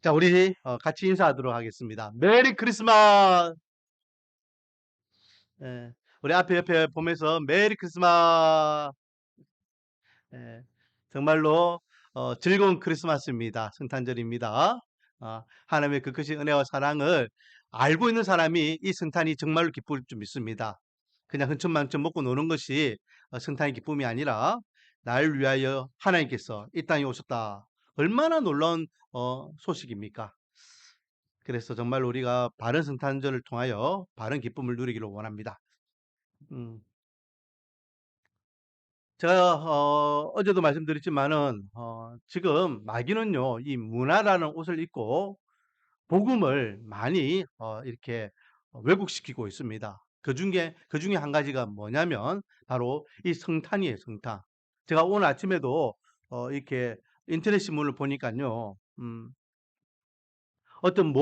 자, 우리 같이 인사하도록 하겠습니다. 메리 크리스마스! 예, 우리 앞에 옆에 보면서 메리 크리스마스! 예, 정말로 즐거운 크리스마스입니다. 성탄절입니다. 하나님의 그 크신 은혜와 사랑을 알고 있는 사람이 이 성탄이 정말로 기쁠 줄 믿습니다. 그냥 흥청망청 먹고 노는 것이 성탄의 기쁨이 아니라 날 위하여 하나님께서 이 땅에 오셨다. 얼마나 놀라운 소식입니까? 그래서 정말 우리가 바른 성탄절을 통하여 바른 기쁨을 누리기를 원합니다. 음, 제가 어제도 말씀드렸지만은 지금 마귀는요 이 문화라는 옷을 입고 복음을 많이 이렇게 왜곡시키고 있습니다. 그 중에 한 가지가 뭐냐면 바로 이 성탄이에요, 성탄. 제가 오늘 아침에도 이렇게 인터넷 신문을 보니까요. 어떤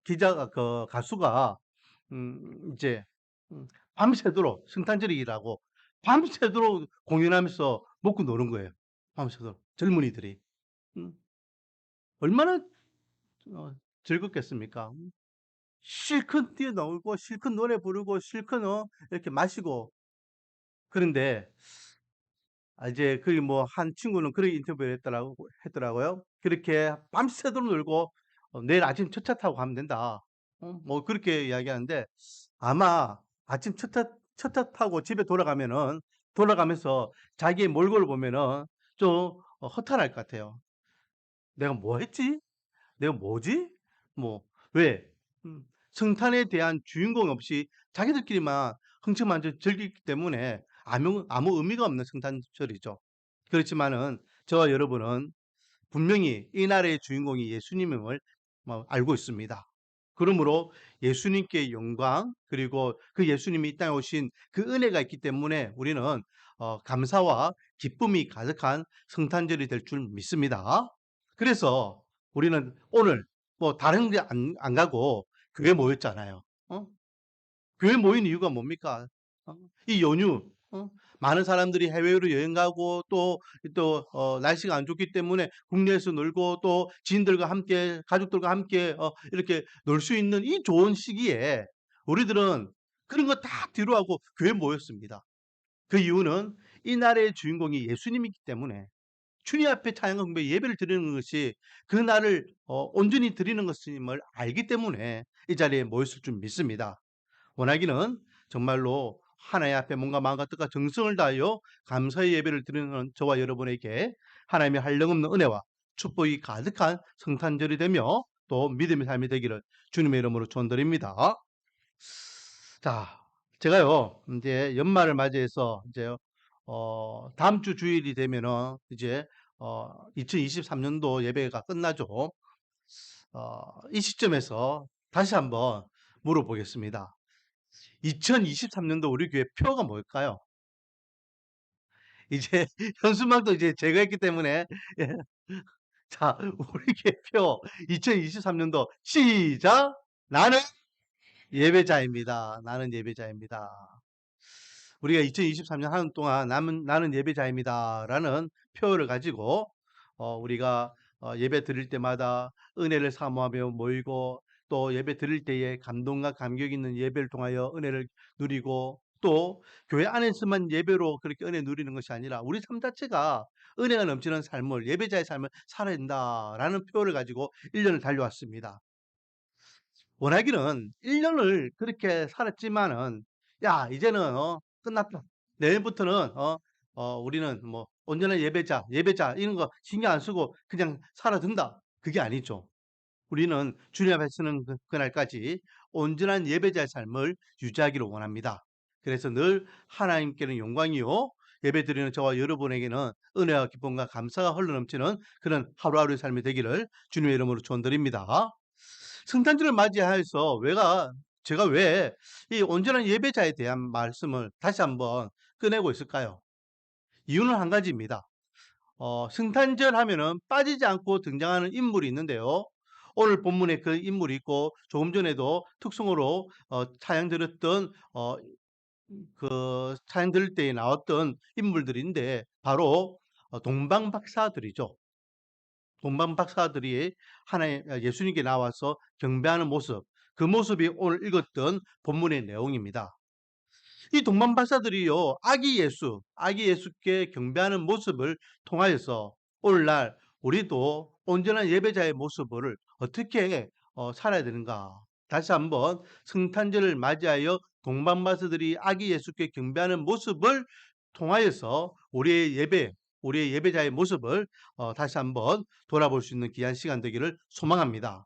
기자가 가수가 이제 밤새도록 성탄절이라고 밤새도록 공연하면서 먹고 노는 거예요. 밤새도록 젊은이들이. 음, 얼마나 즐겁겠습니까? 실컷 뛰어놀고 실컷 노래 부르고 실컷 이렇게 마시고. 그런데 이제 그 뭐 한 친구는 그렇게 인터뷰를 했더라고요. 그렇게 밤새도록 놀고 내일 아침 첫차 타고 가면 된다. 뭐 그렇게 이야기하는데 아마 아침 첫차 타고 집에 돌아가면서 자기의 몰골을 보면은 좀 허탈할 것 같아요. '내가 뭐 했지? 내가 뭐지?' 뭐 왜? 성탄에 대한 주인공 없이 자기들끼리만 흥청망청 즐기기 때문에 아무 의미가 없는 성탄절이죠. 그렇지만은 저와 여러분은 분명히 이 나라의 주인공이 예수님임을 알고 있습니다. 그러므로 예수님께 영광, 그리고 그 예수님이 이 땅에 오신 그 은혜가 있기 때문에 우리는 감사와 기쁨이 가득한 성탄절이 될 줄 믿습니다. 그래서 우리는 오늘 뭐 다른 데 안 가고 교회 모였잖아요. 교회 모인 이유가 뭡니까? 어? 이 연휴, 많은 사람들이 해외로 여행 가고 또 날씨가 안 좋기 때문에 국내에서 놀고 또 지인들과 함께, 가족들과 함께 이렇게 놀 수 있는 이 좋은 시기에 우리들은 그런 거 다 뒤로하고 교회 모였습니다. 그 이유는 이 나라의 주인공이 예수님이기 때문에 주님 앞에 찬양과 경배 예배를 드리는 것이 그 날을 온전히 드리는 것임을 알기 때문에 이 자리에 모였을 줄 믿습니다. 원하기는 정말로 하나님 앞에 몸과 마음과 뜻과 정성을 다하여 감사의 예배를 드리는 저와 여러분에게 하나님의 한량없는 은혜와 축복이 가득한 성탄절이 되며 또 믿음의 삶이 되기를 주님의 이름으로 축원드립니다. 자, 제가요 이제 연말을 맞이해서 이제 다음 주 주일이 되면은 이제 2023년도 예배가 끝나죠. 이 시점에서 다시 한번 물어보겠습니다. 2023년도 우리 교회 표가 뭘까요? 이제 현수막도 이제 제거했기 때문에 예. 자, 우리 교회 표 2023년도 시작. 나는 예배자입니다. 나는 예배자입니다. 우리가 2023년 한 해 동안 나는 예배자입니다라는 표어를 가지고 우리가 예배 드릴 때마다 은혜를 사모하며 모이고 또 예배 드릴 때에 감동과 감격 있는 예배를 통하여 은혜를 누리고 또 교회 안에서만 예배로 그렇게 은혜 누리는 것이 아니라 우리 삶 자체가 은혜가 넘치는 삶을 예배자의 삶을 살아야 된다라는 표어를 가지고 1년을 달려왔습니다. 원하기는 1년을 그렇게 살았지만은 야 이제는 끝났다. 내일부터는 우리는 뭐 온전한 예배자 이런 거 신경 안 쓰고 그냥 살아든다. 그게 아니죠. 우리는 주님 앞에 서는 그날까지 온전한 예배자의 삶을 유지하기를 원합니다. 그래서 늘 하나님께는 영광이요 예배드리는 저와 여러분에게는 은혜와 기쁨과 감사가 흘러넘치는 그런 하루하루의 삶이 되기를 주님의 이름으로 축원드립니다. 성탄절을 맞이하여서 제가 왜 이 온전한 예배자에 대한 말씀을 다시 한번 꺼내고 있을까요? 이유는 한 가지입니다. 성탄절 하면은 빠지지 않고 등장하는 인물이 있는데요. 오늘 본문에 그 인물이 있고 조금 전에도 특송으로 찬양 드렸던 그 찬양 들을 때에 나왔던 인물들인데 바로 동방박사들이죠. 동방 박사들이 하나의 예수님께 나와서 경배하는 모습, 그 모습이 오늘 읽었던 본문의 내용입니다. 이 동방 박사들이요, 아기 예수께 경배하는 모습을 통하여서 오늘날 우리도 온전한 예배자의 모습을 어떻게 살아야 되는가? 다시 한번 성탄절을 맞이하여 동방 박사들이 아기 예수께 경배하는 모습을 통하여서 우리의 예배자의 모습을 다시 한번 돌아볼 수 있는 귀한 시간 되기를 소망합니다.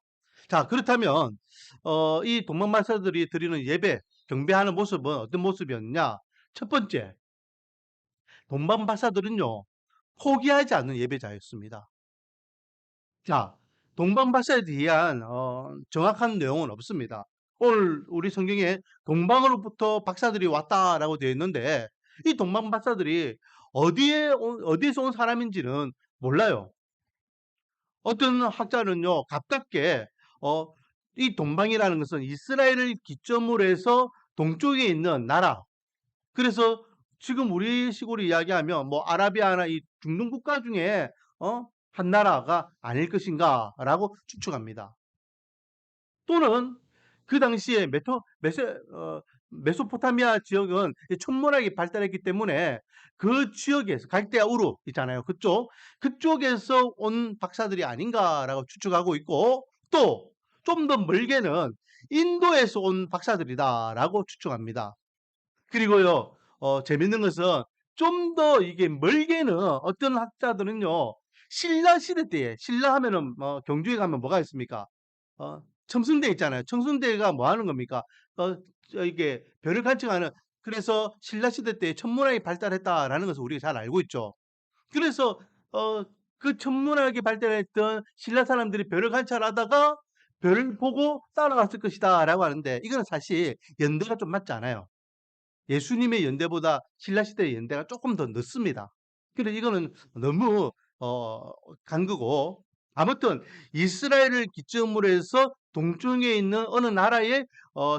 자, 그렇다면 이 동방 박사들이 드리는 예배, 경배하는 모습은 어떤 모습이었냐? 첫 번째, 동방 박사들은요, 포기하지 않는 예배자였습니다. 자, 동방 박사에 대한 정확한 내용은 없습니다. 오늘 우리 성경에 동방으로부터 박사들이 왔다라고 되어 있는데 이 동방 박사들이 어디에서 온 사람인지는 몰라요. 어떤 학자는요, 가깝게 이 동방이라는 것은 이스라엘을 기점으로 해서 동쪽에 있는 나라, 그래서 지금 우리 식으로 이야기하면 뭐 아라비아나 이 중동 국가 중에 한 나라가 아닐 것인가라고 추측합니다. 또는 그 당시에 메소포타미아 지역은 천문학이 발달했기 때문에 그 지역에서 갈대아 우르 있잖아요. 그쪽에서 온 박사들이 아닌가라고 추측하고 있고, 또 좀 더 멀게는 인도에서 온 박사들이다라고 추측합니다. 그리고요, 재밌는 것은 좀 더 이게 멀게는 어떤 학자들은요, 신라 시대 때에, 신라 하면은 경주에 가면 뭐가 있습니까? 첨승대 있잖아요. 첨승대가 뭐 하는 겁니까? 이게 별을 관측하는, 그래서 신라 시대 때 천문학이 발달했다라는 것을 우리가 잘 알고 있죠. 그래서 어, 그 천문학이 발달했던 신라 사람들이 별을 관찰하다가 별을 보고 따라갔을 것이다라고 하는데, 이거는 사실 연대가 좀 맞지 않아요. 예수님의 연대보다 신라 시대의 연대가 조금 더 늦습니다. 그래 이거는 너무 간 거고, 아무튼 이스라엘을 기점으로 해서 동쪽에 있는 어느 나라의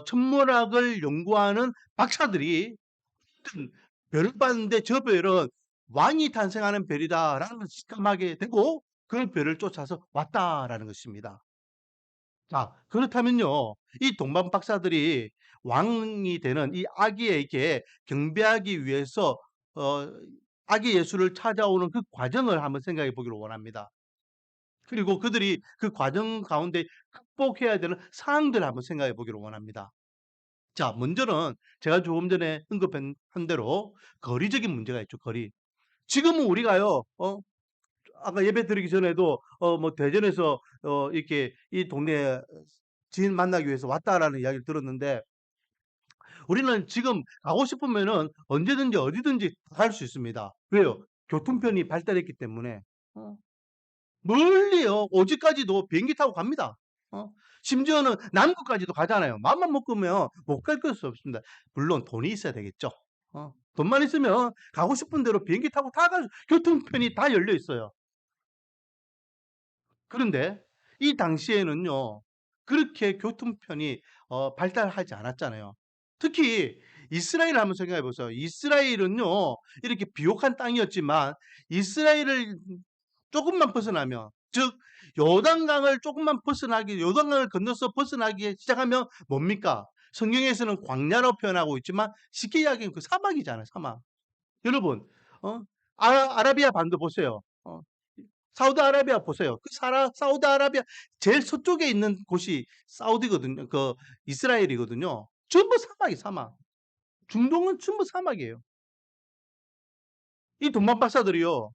천문학을 연구하는 박사들이 별을 봤는데 저 별은 왕이 탄생하는 별이다라는 것을 직감하게 되고 그 별을 쫓아서 왔다라는 것입니다. 자, 그렇다면요, 이 동방 박사들이 왕이 되는 이 아기에게 경배하기 위해서 어, 아기 예수를 찾아오는 그 과정을 한번 생각해 보기를 원합니다. 그리고 그들이 그 과정 가운데 극복해야 되는 사항들을 한번 생각해 보기를 원합니다. 자, 먼저는 제가 조금 전에 언급한 대로 거리적인 문제가 있죠, 거리. 지금은 우리가요, 아까 예배 드리기 전에도 뭐 대전에서 이렇게 이 동네 지인 만나기 위해서 왔다라는 이야기를 들었는데, 우리는 지금 가고 싶으면은 언제든지 어디든지 갈 수 있습니다. 왜요? 교통편이 발달했기 때문에. 어, 멀리요. 오지까지도 비행기 타고 갑니다. 어, 심지어는 남구까지도 가잖아요. 마음만 먹으면 못 갈 것이 없습니다. 물론 돈이 있어야 되겠죠. 돈만 있으면 가고 싶은 대로 비행기 타고 다 교통편이 다 열려 있어요. 그런데 이 당시에는요, 그렇게 교통편이 발달하지 않았잖아요. 특히 이스라엘 한번 생각해 보세요. 이스라엘은요, 이렇게 비옥한 땅이었지만 이스라엘을 조금만 벗어나면, 즉 요단강을 조금만 벗어나기, 요단강을 건너서 벗어나기 시작하면 뭡니까? 성경에서는 광야로 표현하고 있지만 쉽게 이야기하면 그 사막이잖아요, 사막. 여러분, 어? 아라비아 반도 보세요. 사우디아라비아 보세요. 사우디아라비아 제일 서쪽에 있는 곳이 사우디거든요. 그 이스라엘이거든요. 전부 사막이 사막. 중동은 전부 사막이에요. 이 돈만 박사들이요.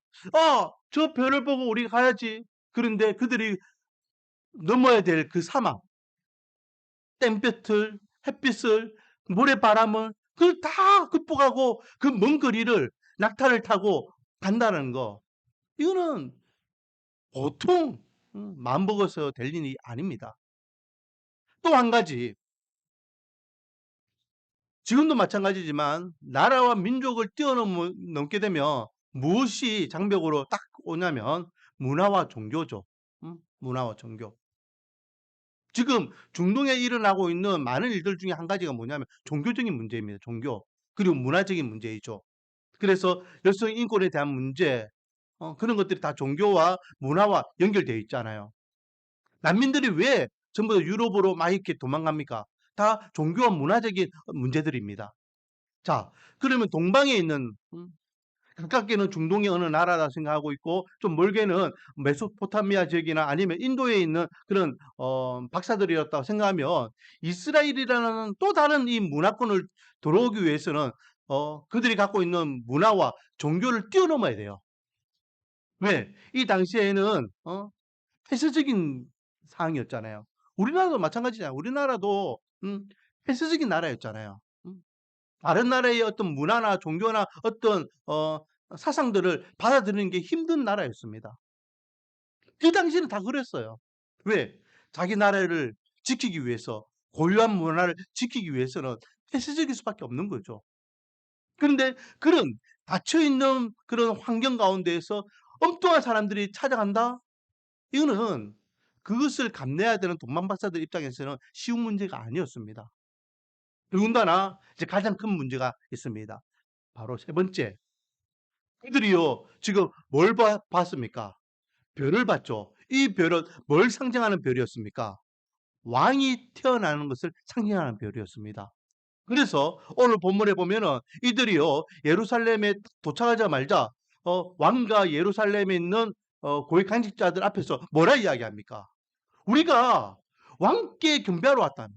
저 별을 보고 우리 가야지. 그런데 그들이 넘어야 될 그 사막, 땡볕을, 햇빛을, 모래바람을 그걸 다 극복하고 그 먼 거리를 낙타를 타고 간다는 거. 이거는 보통 마음 먹어서 될 일이 아닙니다. 또 한 가지, 지금도 마찬가지지만 나라와 민족을 뛰어넘게 되면 무엇이 장벽으로 딱 오냐면 문화와 종교죠. 문화와 종교. 지금 중동에 일어나고 있는 많은 일들 중에 한 가지가 뭐냐면 종교적인 문제입니다. 종교. 그리고 문화적인 문제이죠. 그래서 여성 인권에 대한 문제, 그런 것들이 다 종교와 문화와 연결되어 있잖아요. 난민들이 왜 전부 다 유럽으로 막 이렇게 도망갑니까? 다 종교와 문화적인 문제들입니다. 자, 그러면 동방에 있는 가깝게는 중동의 어느 나라다 생각하고 있고 좀 멀게는 메소포타미아 지역이나 아니면 인도에 있는 그런 박사들이었다고 생각하면 이스라엘이라는 또 다른 이 문화권을 들어오기 위해서는 그들이 갖고 있는 문화와 종교를 뛰어넘어야 돼요. 왜? 이 당시에는 폐쇄적인 상황이었잖아요. 우리나라도 마찬가지잖아요. 우리나라도 폐쇄적인 나라였잖아요. 다른 나라의 어떤 문화나 종교나 어떤 사상들을 받아들이는 게 힘든 나라였습니다. 그 당시에는 다 그랬어요. 왜? 자기 나라를 지키기 위해서, 고유한 문화를 지키기 위해서는 폐쇄적일 수밖에 없는 거죠. 그런데 그런 닫혀있는 그런 환경 가운데에서 엉뚱한 사람들이 찾아간다? 이거는 그것을 감내해야 되는 동방박사들 입장에서는 쉬운 문제가 아니었습니다. 더군다나 이제 가장 큰 문제가 있습니다. 바로 세 번째. 그들이요, 지금 뭘 봤습니까? 별을 봤죠. 이 별은 뭘 상징하는 별이었습니까? 왕이 태어나는 것을 상징하는 별이었습니다. 그래서 오늘 본문에 보면은 이들이요, 예루살렘에 도착하자마자 왕과 예루살렘에 있는 고위 간직자들 앞에서 뭐라 이야기합니까? 우리가 왕께 경배하러 왔다.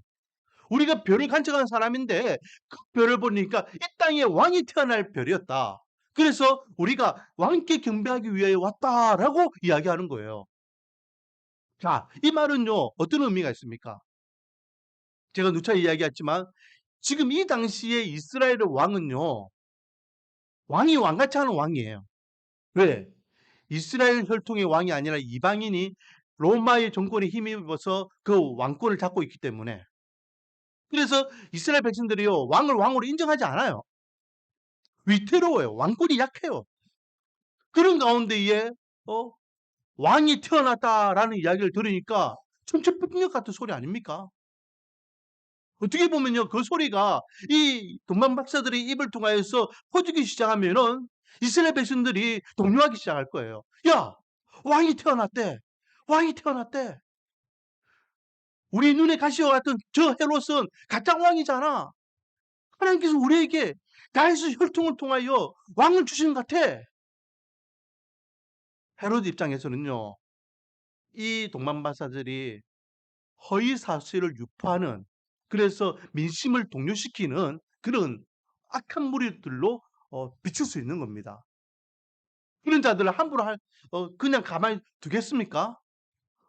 우리가 별을 간직한 사람인데 그 별을 보니까 이 땅에 왕이 태어날 별이었다. 그래서 우리가 왕께 경배하기 위해 왔다라고 이야기하는 거예요. 자, 이 말은요, 어떤 의미가 있습니까? 제가 누차 이야기했지만 지금 이 당시에 이스라엘의 왕은요, 왕이 왕같이 하는 왕이에요. 왜? 이스라엘 혈통의 왕이 아니라 이방인이 로마의 정권에 힘입어서 그 왕권을 잡고 있기 때문에. 그래서 이스라엘 백성들이요, 왕을 왕으로 인정하지 않아요. 위태로워요. 왕권이 약해요. 그런 가운데에 어, 왕이 태어났다라는 이야기를 들으니까 천체폭력 같은 소리 아닙니까? 어떻게 보면요, 그 소리가 이 동방 박사들의 입을 통하여서 퍼지기 시작하면은 이스라엘 백성들이 동요하기 시작할 거예요. 야, 왕이 태어났대. 왕이 태어났대. 우리 눈에 가시와 같은 저 헤롯은 가짜 왕이잖아. 하나님께서 우리에게 다윗의 혈통을 통하여 왕을 주시는 것 같아. 헤롯 입장에서는요, 이 동방 박사들이 허위 사실을 유포하는, 그래서 민심을 동요시키는 그런 악한 무리들로 비출 수 있는 겁니다. 그런 자들을 함부로 그냥 가만히 두겠습니까?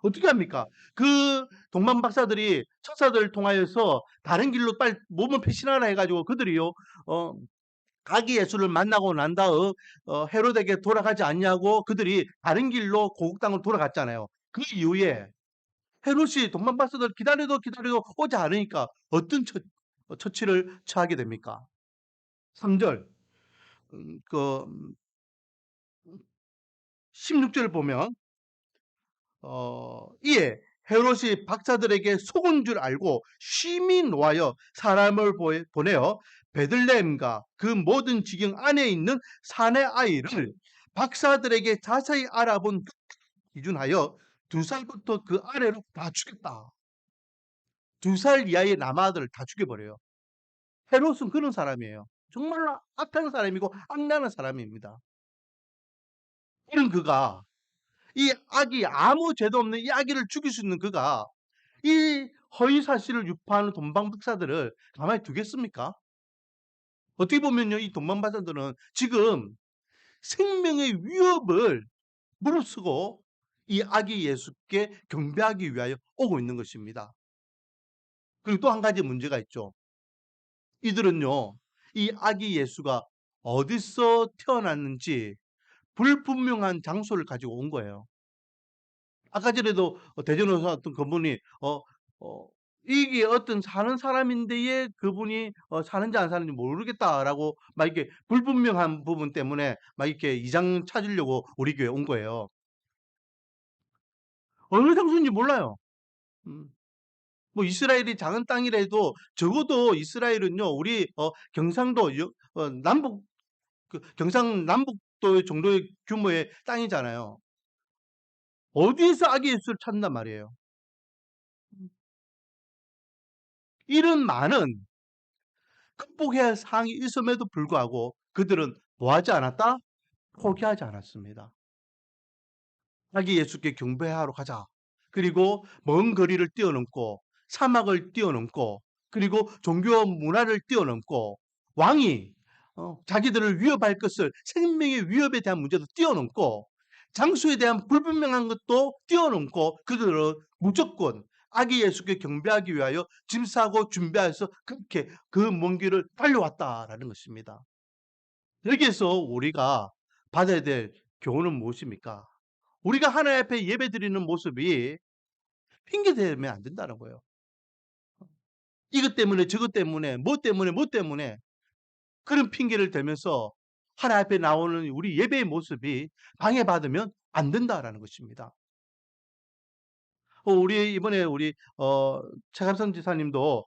어떻게 합니까? 그 동방 박사들이 천사들을 통하여서 다른 길로 빨리 몸을 배신하라 해가지고 그들이요, 가기 예수를 만나고 난 다음 헤롯에게 돌아가지 않냐고 그들이 다른 길로 고국 땅으로 돌아갔잖아요. 그 이후에 헤롯이 동방 박사들 기다려도 오지 않으니까 어떤 처치를 처하게 됩니까? 3절, 그 16절 보면 이에 헤롯이 박사들에게 속은 줄 알고 심히 노하여 사람을 보내어 베들레헴과 그 모든 지경 안에 있는 사내 아이를 박사들에게 자세히 알아본 기준하여 2살부터 그 아래로 다 죽였다. 2살 이하의 남아들을 다 죽여버려요. 헤롯은 그런 사람이에요. 정말로 악한 사람이고 악랄한 사람입니다. 이런 그가, 이 아기, 아무 죄도 없는 이 아기를 죽일 수 있는 그가 이 허위 사실을 유포하는 동방 박사들을 가만히 두겠습니까? 어떻게 보면요, 이 동방 박사들은 지금 생명의 위협을 무릅쓰고 이 아기 예수께 경배하기 위하여 오고 있는 것입니다. 그리고 또 한 가지 문제가 있죠. 이들은요, 이 아기 예수가 어디서 태어났는지 불분명한 장소를 가지고 온 거예요. 아까 전에도 대전에서 왔던 그분이 이게 어떤 사는 사람인데에 그분이 사는지 안 사는지 모르겠다라고 막 이렇게 불분명한 부분 때문에 막 이렇게 이장 찾으려고 우리 교회 온 거예요. 어느 장소인지 몰라요. 음. 뭐 이스라엘이 작은 땅이라도 적어도 이스라엘은요, 우리 경상도 남북, 그 경상 남북 정도의 규모의 땅이잖아요. 어디에서 아기 예수를 찾는단 말이에요. 이런 많은 극복해야 할 사항이 있음에도 불구하고 그들은 뭐 하지 않았다? 포기하지 않았습니다. 자기 예수께 경배하러 가자. 그리고 먼 거리를 뛰어넘고 사막을 뛰어넘고 그리고 종교 문화를 뛰어넘고 왕이 자기들을 위협할 것을 생명의 위협에 대한 문제도 뛰어넘고 장소에 대한 불분명한 것도 뛰어넘고 그들은 무조건 아기 예수께 경배하기 위하여 짐 싸고 준비해서 그렇게 그 먼 길을 달려왔다라는 것입니다. 여기에서 우리가 받아야 될 교훈은 무엇입니까? 우리가 하나님 앞에 예배드리는 모습이 핑계대면 안 된다는 거예요. 이것 때문에 저것 때문에 뭐 때문에 그런 핑계를 대면서 하나님 앞에 나오는 우리 예배의 모습이 방해받으면 안 된다라는 것입니다. 우리 이번에 우리 최갑성 지사님도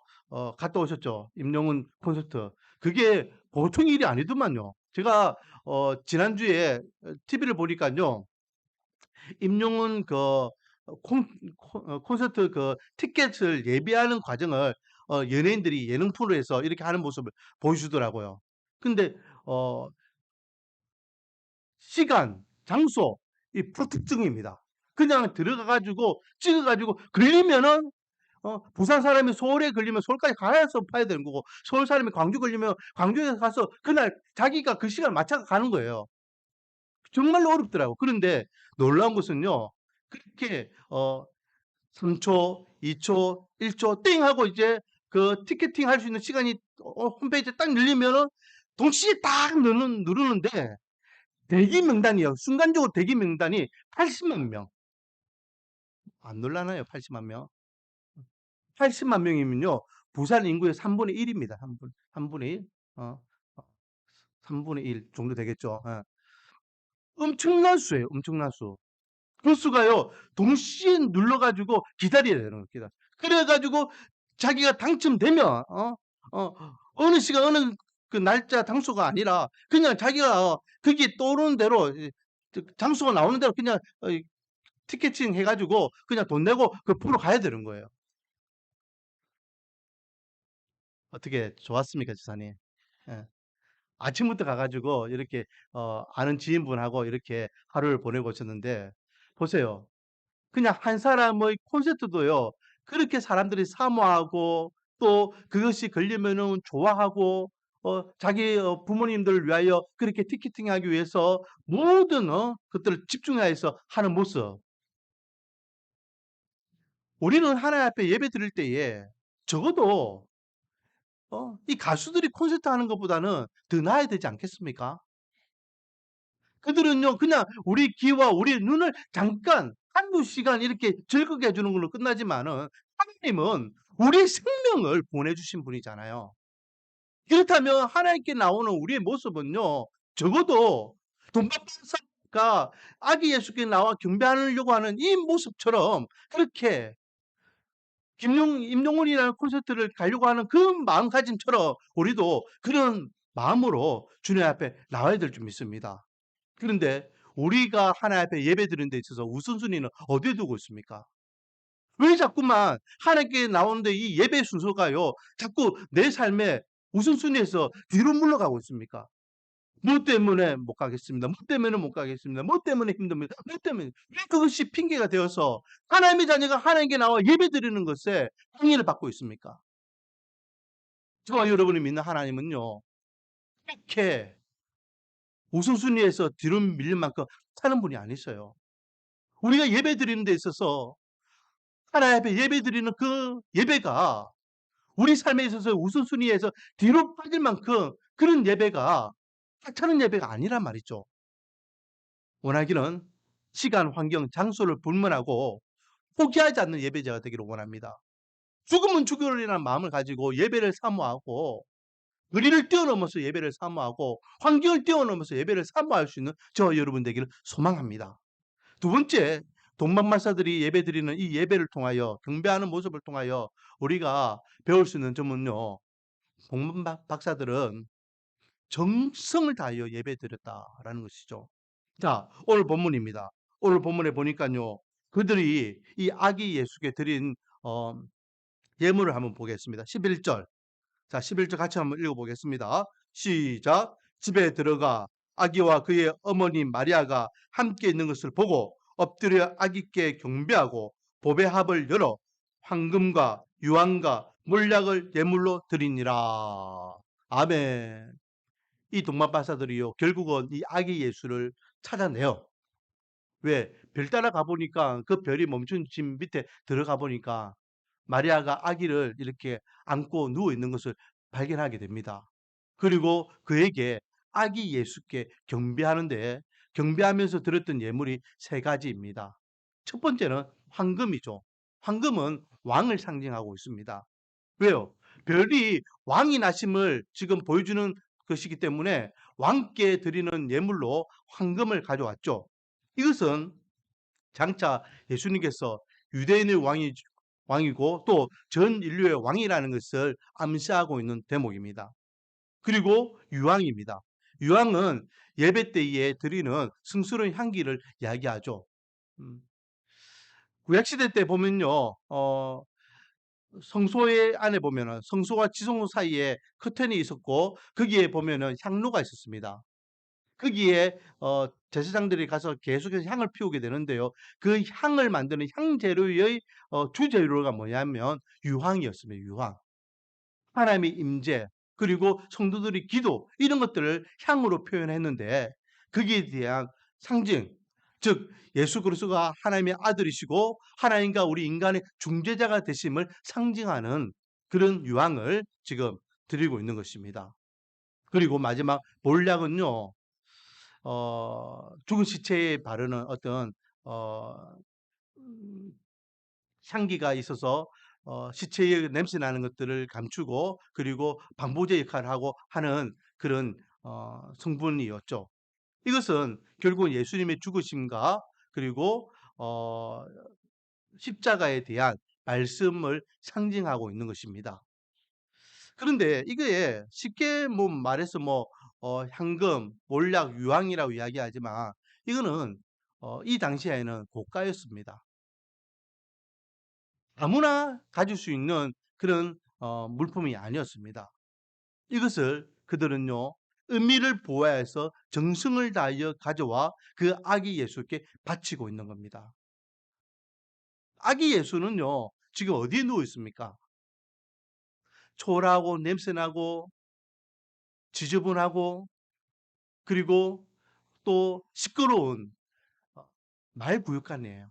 갔다 오셨죠. 임영웅 콘서트. 그게 보통 일이 아니더만요. 제가 지난주에 TV를 보니까요. 임영웅 그 콘서트 그 티켓을 예비하는 과정을 연예인들이 예능 프로에서 이렇게 하는 모습을 보여주더라고요. 근데 어 시간, 장소 이 불특정입니다. 그냥 들어가 가지고 찍어 가지고 걸리면은 부산 사람이 서울에 걸리면 서울까지 가서 봐야 되는 거고 서울 사람이 광주 걸리면 광주에 가서 그날 자기가 그 시간을 맞춰 가는 거예요. 정말로 어렵더라고요. 그런데 놀라운 것은요. 그렇게 3 초, 2 초, 1초 띵 하고 이제 그 티켓팅 할 수 있는 시간이 홈페이지에 딱 열리면은 동시에 딱 누르는데 대기 명단이요. 순간적으로 대기 명단이 80만 명. 안 놀라나요? 80만 명. 80만 명이면요. 부산 인구의 3분의 1 입니다. 3분의 1. 어. 3분의 1 정도 되겠죠. 예. 엄청난 수예요. 엄청난 수. 그 수가요. 동시에 눌러 가지고 기다려야 되는 거예요. 그래 가지고 자기가 당첨되면 어 어느 시간 어느 그 날짜 장소가 아니라 그냥 자기가 거기 떠오르는 대로 장소가 나오는 대로 그냥 티켓팅 해 가지고 그냥 돈 내고 그 보러 가야 되는 거예요. 어떻게 좋았습니까 지사님? 예. 아침부터 가 가지고 이렇게 아는 지인분하고 이렇게 하루를 보내고 오셨는데 보세요. 그냥 한 사람의 콘서트도요. 그렇게 사람들이 사모하고 또 그것이 걸리면은 좋아하고 자기 부모님들을 위하여 그렇게 티켓팅하기 위해서 모든 것들을 집중하여서 하는 모습. 우리는 하나님 앞에 예배드릴 때에 적어도 이 가수들이 콘서트 하는 것보다는 더 나아야 되지 않겠습니까? 그들은요 그냥 우리 귀와 우리 눈을 잠깐 한두 시간 이렇게 즐겁게 해 주는 걸로 끝나지만은 하나님은 우리의 생명을 보내 주신 분이잖아요. 그렇다면 하나님께 나오는 우리의 모습은요 적어도 돈 받는 사람과 아기 예수께 나와 경배하려고 하는 이 모습처럼 그렇게 임영웅이라는 콘서트를 가려고 하는 그 마음가짐처럼 우리도 그런 마음으로 주님 앞에 나와야 될 줄 믿습니다. 그런데 우리가 하나님 앞에 예배드리는 데 있어서 우선순위는 어디에 두고 있습니까? 왜 자꾸만 하나님께 나오는데 이 예배 순서가요. 자꾸 내 삶의 우선순위에서 뒤로 물러가고 있습니까? 뭐 때문에 못 가겠습니다. 뭐 때문에 못 가겠습니다. 뭐 때문에 힘듭니다. 뭐 때문에 왜 그것이 핑계가 되어서 하나님의 자녀가 하나님께 나와 예배드리는 것에 항의를 받고 있습니까? 저와 여러분이 믿는 하나님은요. 이렇게 우선순위에서 뒤로 밀릴 만큼 하는 분이 아니셔요. 우리가 예배드리는 데 있어서 하나님 앞에 예배드리는 그 예배가 우리 삶에 있어서 우선순위에서 뒤로 빠질 만큼 그런 예배가 하찮은 예배가 아니란 말이죠. 원하기는 시간, 환경, 장소를 불문하고 포기하지 않는 예배자가 되기를 원합니다. 죽으면 죽으리라는 마음을 가지고 예배를 사모하고 거리를 뛰어넘어서 예배를 사모하고 환경을 뛰어넘어서 예배를 사모할 수 있는 저와 여러분 되기를 소망합니다. 두 번째, 동방마사들이 예배드리는 이 예배를 통하여 경배하는 모습을 통하여 우리가 배울 수 있는 점은요. 동방 박사들은 정성을 다하여 예배드렸다라는 것이죠. 자, 오늘 본문입니다. 오늘 본문에 보니까요, 그들이 이 아기 예수께 드린 예물을 한번 보겠습니다. 11절. 자, 11절 같이 한번 읽어보겠습니다. 시작. 집에 들어가 아기와 그의 어머니 마리아가 함께 있는 것을 보고 엎드려 아기께 경배하고 보배 합을 열어 황금과 유황과 몰약을 예물로 드리니라. 아멘. 이 동방박사들이요, 결국은 이 아기 예수를 찾아내요. 왜? 별 따라 가보니까 그 별이 멈춘 집 밑에 들어가 보니까 마리아가 아기를 이렇게 안고 누워 있는 것을 발견하게 됩니다. 그리고 그에게 아기 예수께 경배하는데, 경배하면서 드렸던 예물이 세 가지입니다. 첫 번째는 황금이죠. 황금은 왕을 상징하고 있습니다. 왜요? 별이 왕이 나심을 지금 보여주는 것이기 때문에 왕께 드리는 예물로 황금을 가져왔죠. 이것은 장차 예수님께서 유대인의 왕이고 또 전 인류의 왕이라는 것을 암시하고 있는 대목입니다. 그리고 유황입니다. 유황은 예배 때에 드리는 승스러운 향기를 이야기하죠. 구약시대 때 보면요, 성소의 안에 보면은 성소와 지성소 사이에 커튼이 있었고 거기에 보면은 향로가 있었습니다. 거기에 제사장들이 가서 계속해서 향을 피우게 되는데요. 그 향을 만드는 향재료의 주재료가 뭐냐면 유황이었습니다. 유황. 하나님의 임재, 그리고 성도들의 기도, 이런 것들을 향으로 표현했는데 거기에 대한 상징, 즉 예수 그리스도가 하나님의 아들이시고 하나님과 우리 인간의 중재자가 되심을 상징하는 그런 유황을 지금 드리고 있는 것입니다. 그리고 마지막 몰약은요, 죽은 시체에 바르는 어떤 어, 음, 향기가 있어서 시체의 냄새 나는 것들을 감추고 그리고 방부제 역할을 하고 하는 그런 성분이었죠. 이것은 결국 예수님의 죽으심과 그리고 십자가에 대한 말씀을 상징하고 있는 것입니다. 그런데 이게 쉽게 뭐 말해서 뭐 향금, 몰약, 유황이라고 이야기하지만 이거는 이 당시에는 고가였습니다. 아무나 가질 수 있는 그런 물품이 아니었습니다. 이것을 그들은요, 의미를 보호해서 정성을 다하여 가져와 그 아기 예수께 바치고 있는 겁니다. 아기 예수는요, 지금 어디에 누워 있습니까? 초라하고 냄새나고 지저분하고 그리고 또 시끄러운 말구육간이에요.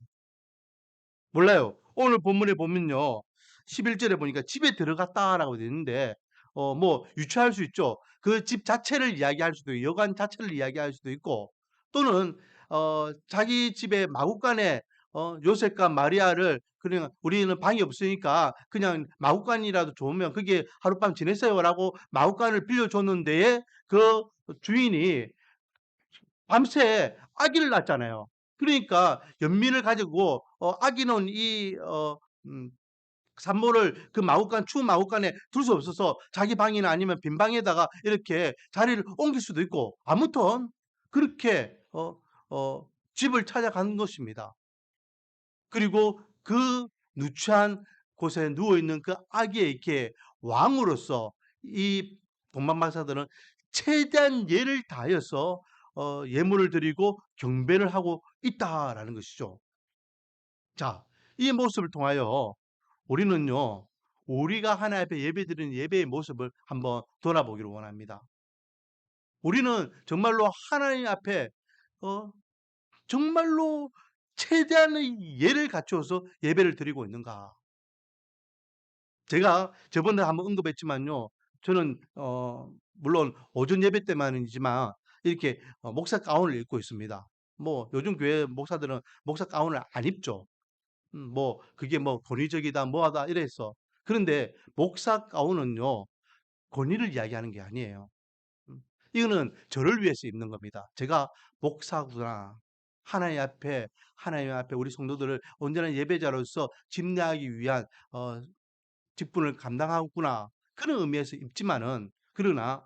몰라요. 오늘 본문에 보면요. 11절에 보니까 집에 들어갔다라고 되어 있는데, 뭐, 유추할 수 있죠. 그 집 자체를 이야기할 수도 있고, 여관 자체를 이야기할 수도 있고, 또는, 자기 집에 마구간에, 요셉과 마리아를, 그냥 우리는 방이 없으니까 그냥 마구간이라도 좋으면 그게 하룻밤 지냈어요라고 마구간을 빌려줬는데 그 주인이 밤새 아기를 낳았잖아요. 그러니까 연민을 가지고 아기는 이 산모를 그 마구간 추운 마구간에 둘 수 없어서 자기 방이나 아니면 빈 방에다가 이렇게 자리를 옮길 수도 있고 아무튼 그렇게 집을 찾아간 것입니다. 그리고 그 누추한 곳에 누워 있는 그 아기에게 왕으로서 이 동방박사들은 최대한 예를 다해서 예물을 드리고 경배를 하고 있다라는 것이죠. 자, 이 모습을 통하여 우리는요, 우리가 하나님 앞에 예배드리는 예배의 모습을 한번 돌아보기를 원합니다. 우리는 정말로 하나님 앞에 어, 정말로 최대한의 예를 갖추어서 예배를 드리고 있는가? 제가 저번에 한번 언급했지만요. 저는 물론 오전 예배 때만이지만 이렇게 목사 가운을 입고 있습니다. 뭐 요즘 교회 목사들은 목사 가운을 안 입죠. 뭐 그게 뭐 권위적이다 뭐하다 이래서. 그런데 목사 가운은요. 권위를 이야기하는 게 아니에요. 음, 이거는 저를 위해서 입는 겁니다. 제가 목사구나. 하나님 앞에 우리 성도들을 온전한 예배자로서 집례하기 위한 직분을 감당하구나. 그런 의미에서 입지만은 그러나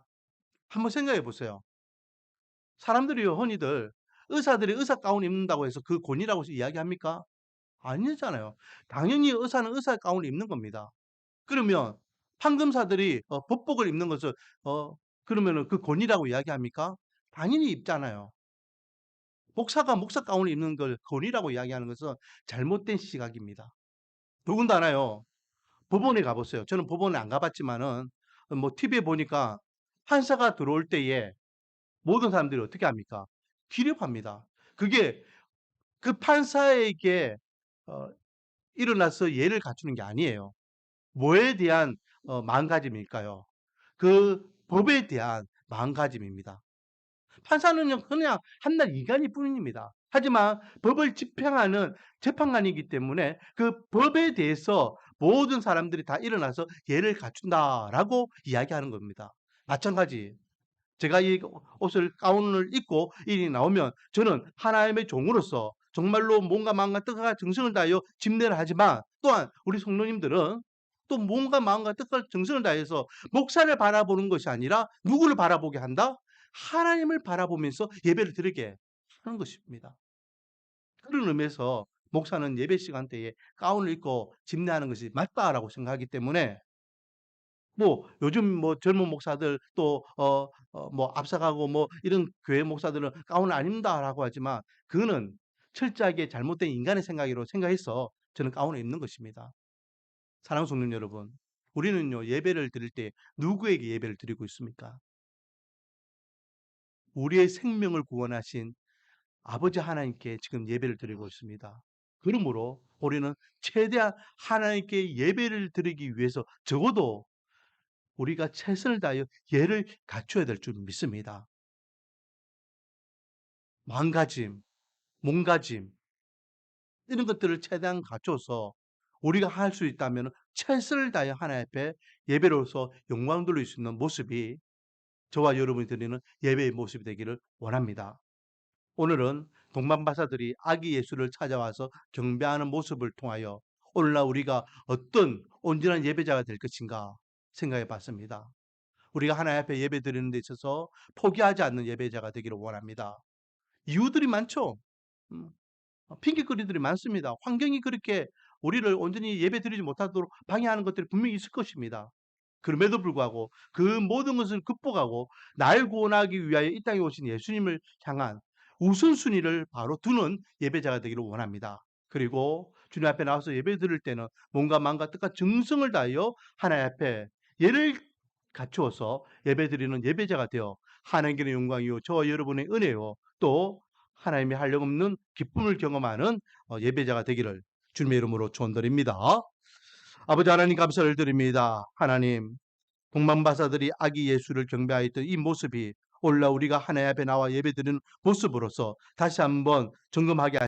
한번 생각해 보세요. 사람들이요 흔히들 의사들이 의사 가운 입는다고 해서 그 권위라고 이야기합니까? 아니잖아요. 당연히 의사는 의사 가운을 입는 겁니다. 그러면 판검사들이 법복을 입는 것을 어 그러면은 그 권위라고 이야기합니까? 당연히 입잖아요. 목사가 목사 가운을 입는 걸 권위라고 이야기하는 것은 잘못된 시각입니다. 더군다나요. 법원에 가 보세요. 저는 법원에 안 가 봤지만은 뭐 TV에 보니까 판사가 들어올 때에 모든 사람들이 어떻게 합니까? 기립합니다. 그게 그 판사에게 어 일어나서 예를 갖추는 게 아니에요. 뭐에 대한 마음가짐일까요? 그 법에 대한 마음가짐입니다. 판사는요 그냥 한낱 인간일 뿐입니다. 하지만 법을 집행하는 재판관이기 때문에 그 법에 대해서 모든 사람들이 다 일어나서 예를 갖춘다라고 이야기하는 겁니다. 마찬가지 제가 이 옷을 가운을 입고 일이 나오면 저는 하나님의 종으로서 정말로 몸과 마음과 뜻과 정성을 다하여 집례를 하지만 또한 우리 성도님들은 또 몸과 마음과 뜻과 정성을 다해서 목사를 바라보는 것이 아니라 누구를 바라보게 한다? 하나님을 바라보면서 예배를 드리게 하는 것입니다. 그런 의미에서 목사는 예배 시간대에 가운을 입고 집례하는 것이 맞다라고 생각하기 때문에 뭐 요즘 뭐 젊은 목사들 또 뭐 앞서가고 뭐 이런 교회 목사들은 "가운을 안 입는다."라고 하지만 그거는 철저하게 잘못된 인간의 생각으로 생각해서 저는 가운을 입는 것입니다. 사랑하는 성도 여러분, 우리는요 예배를 드릴 때 누구에게 예배를 드리고 있습니까? 우리의 생명을 구원하신 아버지 하나님께 지금 예배를 드리고 있습니다. 그러므로 우리는 최대한 하나님께 예배를 드리기 위해서 적어도 우리가 최선을 다하여 예를 갖춰야 될 줄 믿습니다. 마음가짐, 몸가짐 이런 것들을 최대한 갖춰서 우리가 할 수 있다면 최선을 다하여 하나님 앞에 예배로서 영광 돌릴 수 있는 모습이 저와 여러분이 드리는 예배의 모습이 되기를 원합니다. 오늘은 동방바사들이 아기 예수를 찾아와서 경배하는 모습을 통하여 오늘날 우리가 어떤 온전한 예배자가 될 것인가 생각해 봤습니다. 우리가 하나님 앞에 예배 드리는 데 있어서 포기하지 않는 예배자가 되기를 원합니다. 이유들이 많죠. 음. 핑계거리들이 많습니다. 환경이 그렇게 우리를 온전히 예배드리지 못하도록 방해하는 것들이 분명히 있을 것입니다. 그럼에도 불구하고 그 모든 것을 극복하고 날 구원하기 위하여 이 땅에 오신 예수님을 향한 우선순위를 바로 두는 예배자가 되기를 원합니다. 그리고 주님 앞에 나와서 예배 드릴 때는 몸과 마음과 뜻과 정성을 다하여 하나님 앞에 예를 갖추어서 예배 드리는 예배자가 되어 하나님께 영광이요 저와 여러분의 은혜요 또 하나님의 한량없는 기쁨을 경험하는 예배자가 되기를 주님의 이름으로 축원드립니다. 아버지 하나님 감사를 드립니다. 하나님 동방바사들이 아기 예수를 경배하였던 이 모습이 오늘날 우리가 하나님 앞에 나와 예배드리는 모습으로서 다시 한번 점검하게